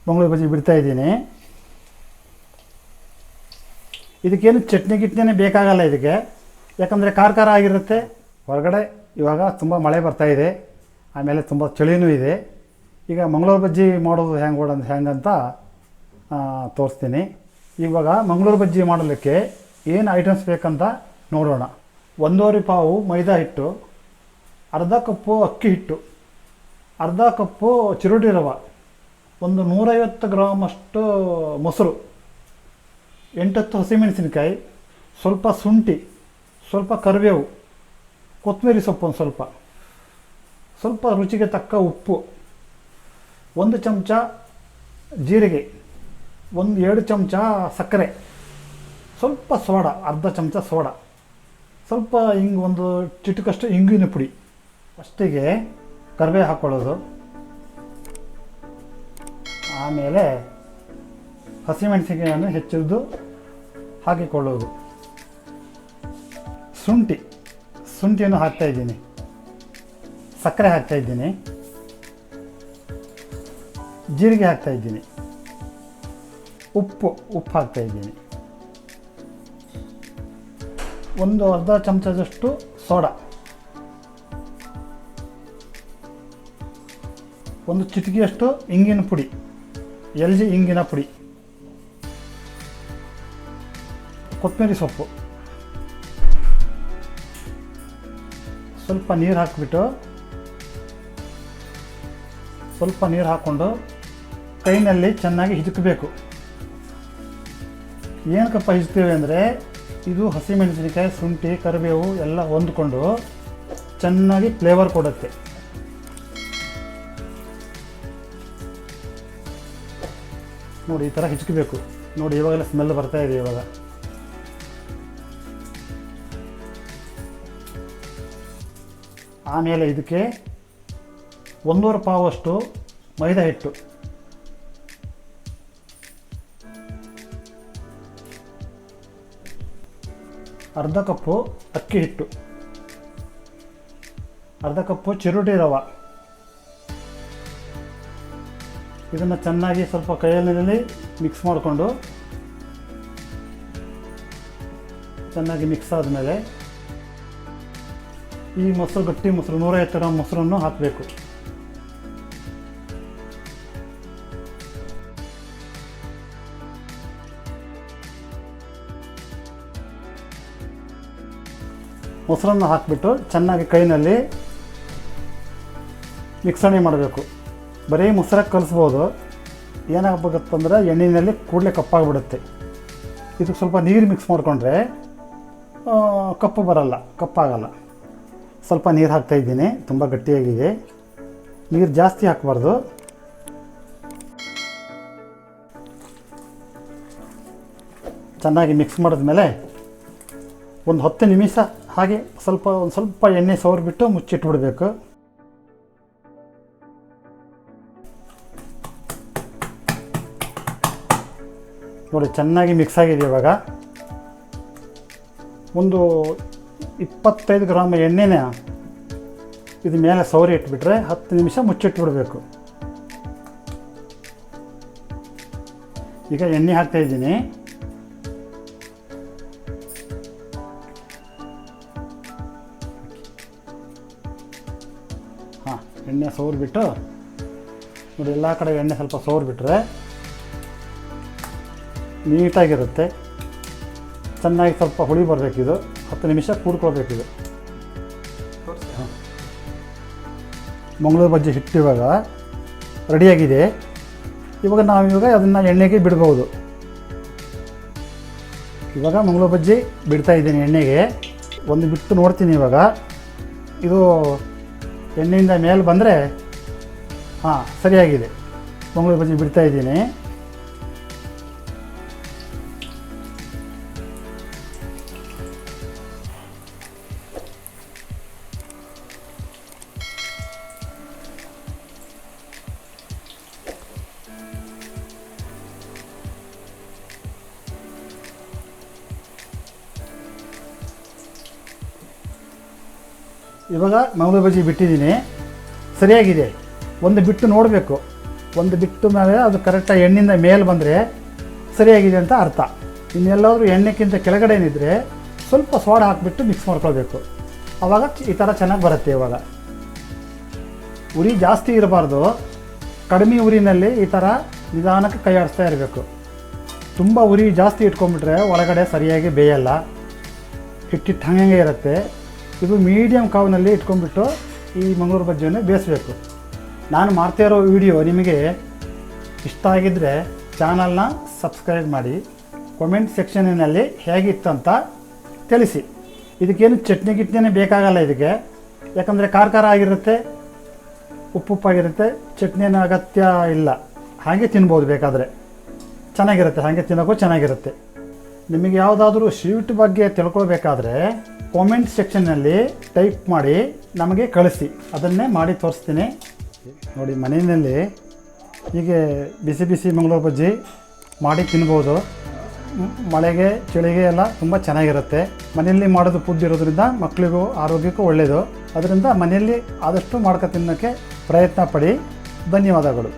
ಮಂಗಳೂರು ಬಜ್ಜಿ ಬಿಡ್ತಾಯಿದ್ದೀನಿ. ಇದಕ್ಕೇನು ಚಟ್ನಿ ಗಿಟ್ನಿನೇ ಬೇಕಾಗಲ್ಲ ಇದಕ್ಕೆ, ಯಾಕಂದರೆ ಖಾರ ಆಗಿರುತ್ತೆ. ಹೊರಗಡೆ ಇವಾಗ ತುಂಬ ಮಳೆ ಬರ್ತಾಯಿದೆ, ಆಮೇಲೆ ತುಂಬ ಚಳಿನೂ ಇದೆ. ಈಗ ಮಂಗಳೂರು ಬಜ್ಜಿ ಮಾಡೋದು ಹೆಂಗಂತ ತೋರಿಸ್ತೀನಿ. ಇವಾಗ ಮಂಗಳೂರು ಬಜ್ಜಿ ಮಾಡಲಿಕ್ಕೆ ಏನು ಐಟಮ್ಸ್ ಬೇಕಂತ ನೋಡೋಣ. 1.5 ಪಾವು ಮೈದಾ ಹಿಟ್ಟು, ಅರ್ಧ ಕಪ್ಪು ಅಕ್ಕಿ ಹಿಟ್ಟು, ಅರ್ಧ ಕಪ್ಪು ಚಿರೋಟಿ ರವೆ, ಒಂದು 150 ಗ್ರಾಮಷ್ಟು ಮೊಸರು, 8-10 ಹಸಿಮೆಣಸಿನಕಾಯಿ, ಸ್ವಲ್ಪ ಶುಂಠಿ, ಸ್ವಲ್ಪ ಕರಿಬೇವು, ಕೊತ್ತಂಬರಿ ಸೊಪ್ಪು ಒಂದು ಸ್ವಲ್ಪ ರುಚಿಗೆ ತಕ್ಕ ಉಪ್ಪು, 1 ಚಮಚ ಜೀರಿಗೆ, 2 ಚಮಚ ಸಕ್ಕರೆ, ಸ್ವಲ್ಪ ಸೋಡಾ, ಅರ್ಧ ಚಮಚ ಸೋಡಾ, ಸ್ವಲ್ಪ ಒಂದು ಚಿಟಿಕಷ್ಟು ಇಂಗಿನ ಪುಡಿ. ಫಸ್ಟಿಗೆ ಕರಿಬೇವು ಹಾಕ್ಕೊಳ್ಳೋದು, ಆಮೇಲೆ ಹಸಿಮೆಣಸಿನಕಾಯಿಯನ್ನು ಹೆಚ್ಚಿದ್ದು ಹಾಕಿಕೊಳ್ಳೋದು, ಶುಂಠಿಯನ್ನು ಹಾಕ್ತಾಯಿದ್ದೀನಿ, ಸಕ್ಕರೆ ಹಾಕ್ತಾಯಿದ್ದೀನಿ, ಜೀರಿಗೆ ಹಾಕ್ತಾಯಿದ್ದೀನಿ, ಉಪ್ಪು ಹಾಕ್ತಾಯಿದ್ದೀನಿ, ಒಂದು ಅರ್ಧ ಚಮಚದಷ್ಟು ಸೋಡಾ, ಒಂದು ಚಿಟಿಕೆಯಷ್ಟು ಇಂಗಿನ ಪುಡಿ, LG ಇಂಗಿನ ಪುಡಿ, ಕೊತ್ತಂಬರಿ ಸೊಪ್ಪು, ಸ್ವಲ್ಪ ನೀರು ಹಾಕಿಬಿಟ್ಟು ಹಾಕ್ಕೊಂಡು ಕೈನಲ್ಲಿ ಚೆನ್ನಾಗಿ ಹಿಜಕಬೇಕು. ಏನಕ್ಕಪ್ಪ ಹಿಜ್ತೀವಿ ಅಂದರೆ ಇದು ಹಸಿಮೆಣಸಿನಕಾಯಿ, ಶುಂಠಿ, ಕರಿಬೇವು ಎಲ್ಲ ಹೊಂದ್ಕೊಂಡು ಚೆನ್ನಾಗಿ ಫ್ಲೇವರ್ ಕೊಡುತ್ತೆ. ನೋಡಿ ಈ ಥರ ಹಿಚ್ಕಬೇಕು. ನೋಡಿ ಇವಾಗೆಲ್ಲ ಸ್ಮೆಲ್ ಬರ್ತಾ ಇದೆ. ಇವಾಗ ಆಮೇಲೆ ಇದಕ್ಕೆ 1.5 ಪಾವಷ್ಟು ಮೈದಾ ಹಿಟ್ಟು, ಅರ್ಧ ಕಪ್ಪು ಅಕ್ಕಿ ಹಿಟ್ಟು, ಅರ್ಧ ಕಪ್ಪು ಚಿರೋಟಿ ರವೆ. ಇದನ್ನು ಚೆನ್ನಾಗಿ ಸ್ವಲ್ಪ ಕೈಯಲ್ಲಿ ಮಿಕ್ಸ್ ಮಾಡಿಕೊಂಡು ಚೆನ್ನಾಗಿ ಮಿಕ್ಸ್ ಆದಮೇಲೆ ಈ ಮೊಸರು, ಗಟ್ಟಿ ಮೊಸರು, 150 ಗ್ರಾಮ್ ಮೊಸರನ್ನು ಹಾಕಬೇಕು. ಮೊಸರನ್ನು ಹಾಕಿಬಿಟ್ಟು ಚೆನ್ನಾಗಿ ಕೈನಲ್ಲಿ ಮಿಕ್ಸಣೆ ಮಾಡಬೇಕು. ಬರೀ ಮೊಸರಾಗಿ ಕಲಿಸ್ಬೋದು. ಏನಾಗಬೇಕಂತಂದರೆ ಎಣ್ಣೆಯಲ್ಲಿ ಕೂಡಲೇ ಕಪ್ಪಾಗಿಬಿಡುತ್ತೆ. ಇದಕ್ಕೆ ಸ್ವಲ್ಪ ನೀರು ಮಿಕ್ಸ್ ಮಾಡಿಕೊಂಡ್ರೆ ಕಪ್ಪಾಗಲ್ಲ. ಸ್ವಲ್ಪ ನೀರು ಹಾಕ್ತಾಯಿದ್ದೀನಿ, ತುಂಬ ಗಟ್ಟಿಯಾಗಿದೆ. ನೀರು ಜಾಸ್ತಿ ಹಾಕಬಾರ್ದು. ಚೆನ್ನಾಗಿ ಮಿಕ್ಸ್ ಮಾಡಿದ್ಮೇಲೆ ಒಂದು 10 ನಿಮಿಷ ಹಾಗೆ ಒಂದು ಸ್ವಲ್ಪ ಎಣ್ಣೆ ಸವರ್ಬಿಟ್ಟು ಮುಚ್ಚಿಟ್ಬಿಡ್ಬೇಕು. ನೋಡಿ ಚೆನ್ನಾಗಿ ಮಿಕ್ಸ್ ಆಗಿದೆ. ಇವಾಗ ಒಂದು 25 ಗ್ರಾಮ್ ಎಣ್ಣೆನ ಇದು ಮೇಲೆ ಸವರಿ ಇಟ್ಬಿಟ್ರೆ 10 ನಿಮಿಷ ಮುಚ್ಚಿಟ್ಬಿಡ್ಬೇಕು. ಈಗ ಎಣ್ಣೆ ಹಾಕ್ತಾಯಿದ್ದೀನಿ. ಎಣ್ಣೆ ಸವರ್ಬಿಟ್ಟು ನೋಡಿ ಎಲ್ಲ ಕಡೆ ಎಣ್ಣೆ ಸ್ವಲ್ಪ ಸವರ್ಬಿಟ್ರೆ ನೀಟಾಗಿರುತ್ತೆ. ಚೆನ್ನಾಗಿ ಸ್ವಲ್ಪ ಹುಳಿ ಬರಬೇಕಿದು. 10 ನಿಮಿಷ ಕೂಡ್ಕೊಳ್ಬೇಕಿದು. ಮಂಗಳೂರು ಬಜ್ಜಿ ಹಿಟ್ಟು ಇವಾಗ ರೆಡಿಯಾಗಿದೆ. ಇವಾಗ ಅದನ್ನು ಎಣ್ಣೆಗೆ ಬಿಡ್ಬೋದು. ಇವಾಗ ಮಂಗಳೂರು ಬಜ್ಜಿ ಬಿಡ್ತಾಯಿದ್ದೀನಿ ಎಣ್ಣೆಗೆ. ಒಂದು ಬಿಟ್ಟು ನೋಡ್ತೀನಿ. ಇವಾಗ ಇದು ಎಣ್ಣೆಯಿಂದ ಮೇಲೆ ಬಂದರೆ ಸರಿಯಾಗಿದೆ. ಮಂಗಳೂರು ಬಜ್ಜಿ ಬಿಡ್ತಾಯಿದ್ದೀನಿ. ಇವಾಗ ಮಂಗಳೂರು ಬಜ್ಜಿ ಬಿಟ್ಟಿದ್ದೀನಿ. ಸರಿಯಾಗಿದೆ. ಒಂದು ಬಿಟ್ಟು ನೋಡಬೇಕು. ಒಂದು ಬಿಟ್ಟು ಮೇಲೆ ಅದು ಕರೆಕ್ಟಾಗಿ ಎಣ್ಣೆಯಿಂದ ಮೇಲೆ ಬಂದರೆ ಸರಿಯಾಗಿದೆ ಅಂತ ಅರ್ಥ. ಇನ್ನೆಲ್ಲಾದರೂ ಎಣ್ಣೆಕ್ಕಿಂತ ಕೆಳಗಡೆ ಏನಿದ್ರೆ ಸ್ವಲ್ಪ ಸೋಡಾ ಹಾಕಿಬಿಟ್ಟು ಮಿಕ್ಸ್ ಮಾಡ್ಕೊಳ್ಬೇಕು. ಆವಾಗ ಈ ಥರ ಚೆನ್ನಾಗಿ ಬರುತ್ತೆ. ಇವಾಗ ಉರಿ ಜಾಸ್ತಿ ಇರಬಾರ್ದು, ಕಡಿಮೆ ಉರಿನಲ್ಲಿ ಈ ಥರ ನಿಧಾನಕ್ಕೆ ಕೈ ಆಡಿಸ್ತಾ ಇರಬೇಕು. ತುಂಬ ಉರಿ ಜಾಸ್ತಿ ಇಟ್ಕೊಂಡ್ಬಿಟ್ರೆ ಒಳಗಡೆ ಸರಿಯಾಗಿ ಬೇಯಲ್ಲ, ಹಿಟ್ಟಿಟ್ಟು ಹಾಗೆ ಇರುತ್ತೆ. ಇದು ಮೀಡಿಯಮ್ ಕಾವ್ನಲ್ಲಿ ಇಟ್ಕೊಂಡ್ಬಿಟ್ಟು ಈ ಮಂಗಳೂರು ಬಜ್ಜಿಯನ್ನು ಬೇಯಿಸಬೇಕು. ನಾನು ಮಾಡ್ತಾ ಇರೋ ವಿಡಿಯೋ ನಿಮಗೆ ಇಷ್ಟ ಆಗಿದ್ದರೆ ಚಾನಲ್ನ ಸಬ್ಸ್ಕ್ರೈಬ್ ಮಾಡಿ, ಕಾಮೆಂಟ್ ಸೆಕ್ಷನ್ನಲ್ಲಿ ಹೇಗಿತ್ತಂತ ತಿಳಿಸಿ. ಇದಕ್ಕೇನು ಚಟ್ನಿ ಗಿಟ್ನಿನೇ ಬೇಕಾಗಲ್ಲ ಇದಕ್ಕೆ, ಯಾಕಂದರೆ ಖಾರ ಆಗಿರುತ್ತೆ, ಉಪ್ಪುಪ್ಪಾಗಿರುತ್ತೆ. ಚಟ್ನಿನ ಅಗತ್ಯ ಇಲ್ಲ, ಹಾಗೆ ತಿನ್ಬೋದು ಬೇಕಾದರೆ, ಚೆನ್ನಾಗಿರುತ್ತೆ. ಹಾಗೆ ತಿನ್ನೋಕ್ಕೂ ಚೆನ್ನಾಗಿರುತ್ತೆ. ನಿಮಗೆ ಯಾವುದಾದ್ರೂ ಸ್ವೀಟ್ ಬಗ್ಗೆ ತಿಳ್ಕೊಳ್ಬೇಕಾದ್ರೆ ಕಾಮೆಂಟ್ ಸೆಕ್ಷನ್ನಲ್ಲಿ ಟೈಪ್ ಮಾಡಿ ನಮಗೆ ಕಳಿಸಿ, ಅದನ್ನೇ ಮಾಡಿ ತೋರಿಸ್ತೀನಿ. ನೋಡಿ, ಮನೆಯಲ್ಲಿ ಹೀಗೆ ಬಿಸಿ ಬಿಸಿ ಮಂಗಳೂರು ಬಜ್ಜಿ ಮಾಡಿ ತಿನ್ಬೋದು. ಮಳೆಗೆ ಚಳಿಗೆ ಎಲ್ಲ ತುಂಬ ಚೆನ್ನಾಗಿರುತ್ತೆ. ಮನೆಯಲ್ಲಿ ಮಾಡೋದು ಫುಡ್ ಇರೋದ್ರಿಂದ ಮಕ್ಕಳಿಗೂ ಆರೋಗ್ಯಕ್ಕೂ ಒಳ್ಳೆಯದು. ಅದರಿಂದ ಮನೆಯಲ್ಲಿ ಆದಷ್ಟು ಮಾಡ್ಕೊ ತಿನ್ನೋಕ್ಕೆ ಪ್ರಯತ್ನ ಪಡಿ. ಧನ್ಯವಾದಗಳು.